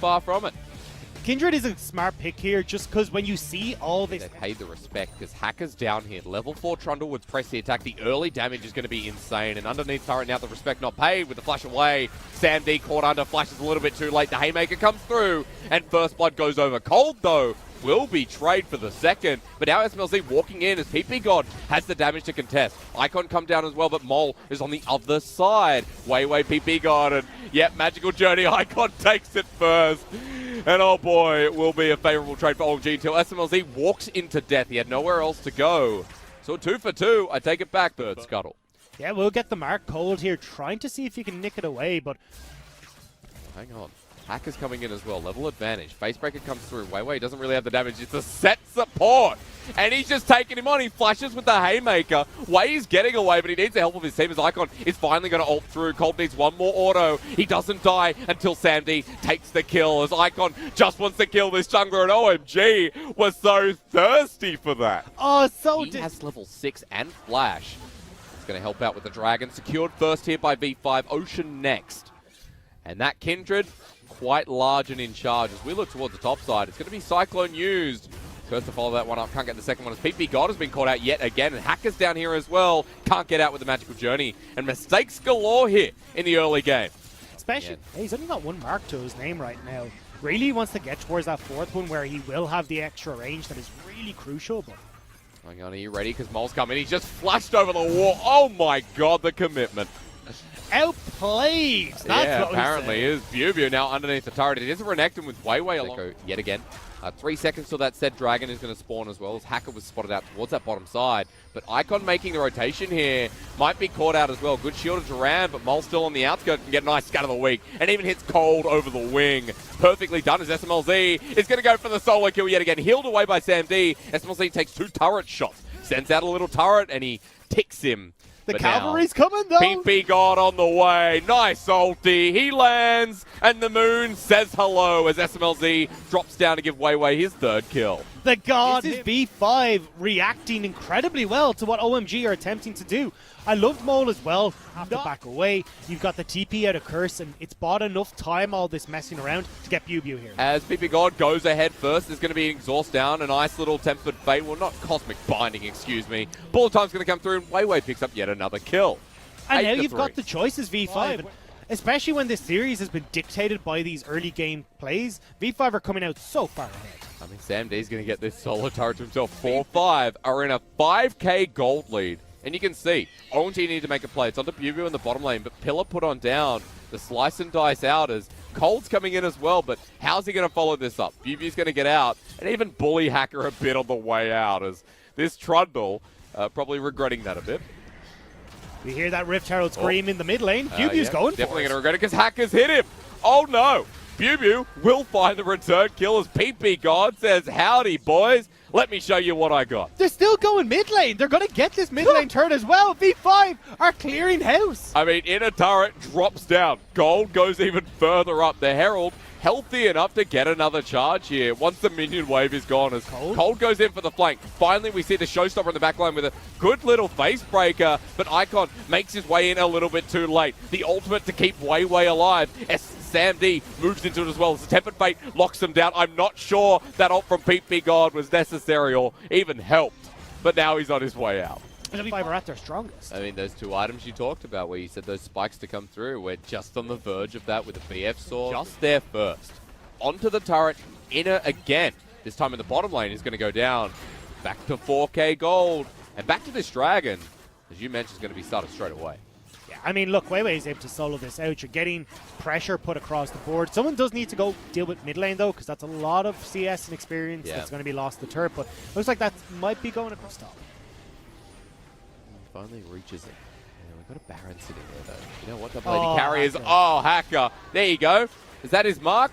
far from it. Kindred is a smart pick here just because when you see all this... They paid the respect because Hacker's down here. Level 4 Trundle would press the attack. The early damage is going to be insane. And underneath turret now, the respect not paid with the flash away. Sam D caught under, flashes a little bit too late. The Haymaker comes through and First Blood goes over. Cold, though, will be trade for the second. But now SMLZ walking in as PP God has the damage to contest. Icon come down as well, but Mole is on the other side. Way PP God, and yep, Magical Journey. Icon takes it first. And oh boy, it will be a favorable trade for OMG until SMLZ walks into death. He had nowhere else to go. So 2 for 2. I take it back, Bird Scuttle. Yeah, we'll get the mark Cold here, trying to see if he can nick it away, but... Hang on. Hacker's coming in as well. Level advantage. Facebreaker comes through. Wei doesn't really have the damage. It's a set support. And he's just taking him on. He flashes with the Haymaker. Wei's getting away, but he needs the help of his team. His Icon is finally going to ult through. Cold needs one more auto. He doesn't die until Sam D takes the kill. As Icon just wants to kill this jungler. And OMG was so thirsty for that. Oh, so... He has level 6 and Flash. It's going to help out with the Dragon. Secured first here by V5. Ocean next. And that Kindred... quite large and in charge. As we look towards the top side, it's going to be Cyclone used. First to follow that one up, can't get the second one as PP God has been caught out yet again, and Hacker's down here as well. Can't get out with the Magical Journey, and mistakes galore here in the early game. Especially, hey, he's only got one mark to his name right now. Really wants to get towards that fourth one where he will have the extra range that is really crucial. But hang on, are you ready? Because Mole's coming. He's just flashed over the wall. Oh my god, the commitment. Outplayed! That's what apparently is View now underneath the turret. It is a Renekton with Wei along. Yet again. 3 seconds till that said Dragon is going to spawn as well, as Hacker was spotted out towards that bottom side. But Icon making the rotation here might be caught out as well. Good shield of Duran, but Mole's still on the outskirts and get a nice scat of the week. And even hits Cold over the wing. Perfectly done as SMLZ is going to go for the solo kill yet again. Healed away by Sam D. SMLZ takes 2 turret shots. Sends out a little turret and he ticks him. The cavalry's coming, though. PP God on the way. Nice ulti. He lands, and the moon says hello as SMLZ drops down to give Wei his 3rd kill. The God is B5 reacting incredibly well to what OMG are attempting to do. I loved Mole as well. Have to back away. You've got the TP out of Curse, and it's bought enough time, all this messing around, to get Bew here. As PP God goes ahead first, there's going to be an exhaust down, a nice little tempered fate. Well, not cosmic binding, excuse me. Bullet time's going to come through, and Wei picks up yet another kill. And now you've got the choices, V5. Especially when this series has been dictated by these early game plays, V5 are coming out so far ahead. I mean, Sam D's going to get this solo turret to himself. 4-5 are in a 5k gold lead. And you can see, OMG need to make a play. It's onto Bew in the bottom lane, but Pillar put on down. The slice and dice out as Cold's coming in as well, but how's he going to follow this up? Bew's going to get out, and even bully Hacker a bit on the way out as this Trundle probably regretting that a bit. We hear that Rift Herald scream in the mid lane. Bew's going for it. Definitely going to regret it because Hacker's hit him. Oh no! Bew will find the return kill as PP God says, howdy boys. Let me show you what I got. They're still going mid lane. They're going to get this mid lane turn as well. V5 are clearing house. I mean, inner turret drops down. Gold goes even further up. The Herald healthy enough to get another charge here once the minion wave is gone as Cold goes in for the flank. Finally, we see the showstopper in the backline with a good little face breaker, but Icon makes his way in a little bit too late. The ultimate to keep Wei alive. Sam D moves into it as well. As the Tempered Fate locks him down. I'm not sure that ult from PP God was necessary or even helped, but now he's on his way out. V5 are at their strongest. I mean, those 2 items you talked about where you said those spikes to come through, we're just on the verge of that with the BF sword. Just there first. Onto the turret, inner again. This time in the bottom lane is going to go down. Back to 4k gold. And back to this Dragon, as you mentioned, is going to be started straight away. Yeah, I mean, look, Wei is able to solo this out. You're getting pressure put across the board. Someone does need to go deal with mid lane, though, because that's a lot of CS and experience that's going to be lost to the turret. But looks like that might be going across top. Finally reaches it. Yeah, we've got a Baron sitting there, though. You know what the lady carry is? Oh, Hacker. There you go. Is that his mark?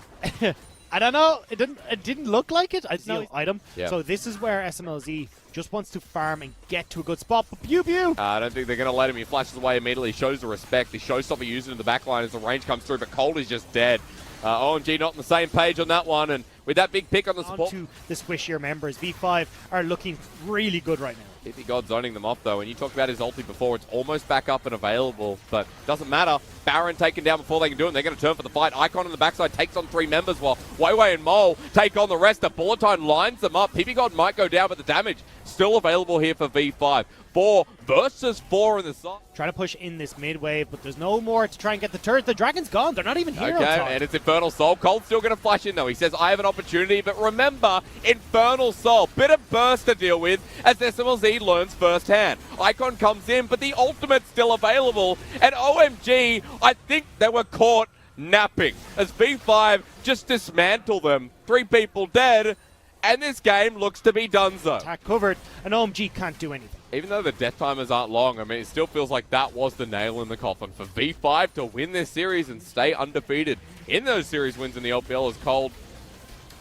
I don't know. It didn't look like it. It's no item. Yeah. So this is where SMLZ just wants to farm and get to a good spot. But Bew! I don't think they're going to let him. He flashes away immediately, shows the respect. The showstopper used it in the backline as the range comes through, but Cold is just dead. OMG not on the same page on that one, and with that big pick on the support. On to the squishier members, V5 are looking really good right now. PP God zoning them off, though, and you talked about his ulti before. It's almost back up and available, but doesn't matter. Baron taken down before they can do it, and they're going to turn for the fight. Icon on the backside takes on 3 members, while Weiwei and Mole take on the rest. The bullet time lines them up. PB might go down, but the damage still available here for V5. 4 versus 4 in the side. Trying to push in this mid wave, but there's no more to try and get the turret. The Dragon's gone. They're not even here. Okay, and it's Infernal Soul. Cole's still going to flash in, though. He says, I have an opportunity, but remember, Infernal Soul, bit of burst to deal with as SMLZ learns firsthand. Icon comes in, but the ultimate's still available, and OMG, I think they were caught napping as V5 just dismantle them. 3 people dead, and this game looks to be donezo. Attack covered, and OMG can't do anything. Even though the death timers aren't long, I mean, it still feels like that was the nail in the coffin for V5 to win this series and stay undefeated in those series wins in the LPL. As Cold,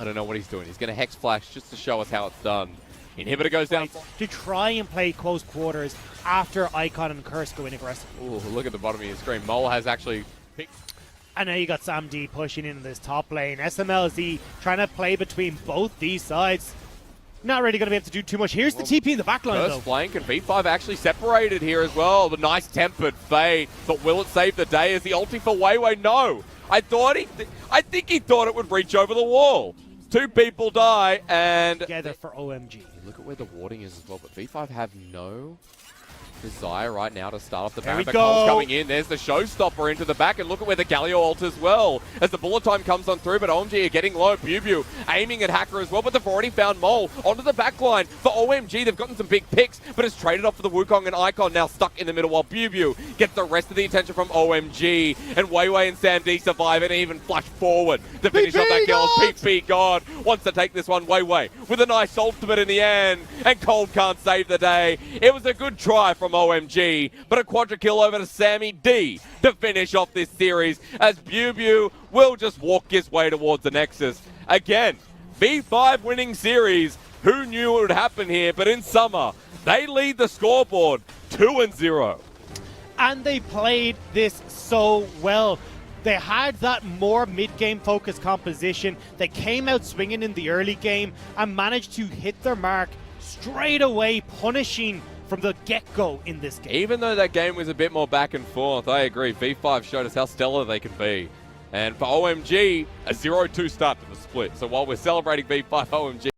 I don't know what he's doing. He's going to Hex Flash just to show us how it's done. Inhibitor goes down. To try and play close quarters after Icon and Curse go in aggressively. Ooh, look at the bottom of your screen. Mole has actually picked. And now you got Sam D pushing in this top lane. SMLZ trying to play between both these sides. Not really going to be able to do too much. Here's the TP in the back line, though. First flank, and V5 actually separated here as well. The nice tempered fade, but will it save the day? Is the ulti for Weiwei? No. I think he thought it would reach over the wall. 2 people die, and together for OMG. Look at where the warding is as well, but V5 have no desire right now to start off the There Baron. we But go. Cole's coming in. There's the showstopper into the back, and look at where the Galio ult as well. As the bullet time comes on through, but OMG are getting low. Bubu aiming at Hacker as well, but they've already found Mole onto the back line. For OMG, they've gotten some big picks, but it's traded off for the Wukong and Icon now stuck in the middle, while Bubu gets the rest of the attention from OMG. And Weiwei and Sam D survive and even flash forward to finish off that kill. PP God wants to take this one. Weiwei with a nice ultimate in the end, and Cold can't save the day. It was a good try from OMG, but a quadra kill over to Sammy D to finish off this series, as Bubu will just walk his way towards the Nexus. Again, V5 winning series. Who knew it would happen here? But in summer, they lead the scoreboard 2-0. And they played this so well. They had that more mid-game focused composition. They came out swinging in the early game and managed to hit their mark straight away, punishing from the get-go in this game. Even though that game was a bit more back and forth, I agree. V5 showed us how stellar they can be. And for OMG, a 0-2 start to the split. So while we're celebrating V5, OMG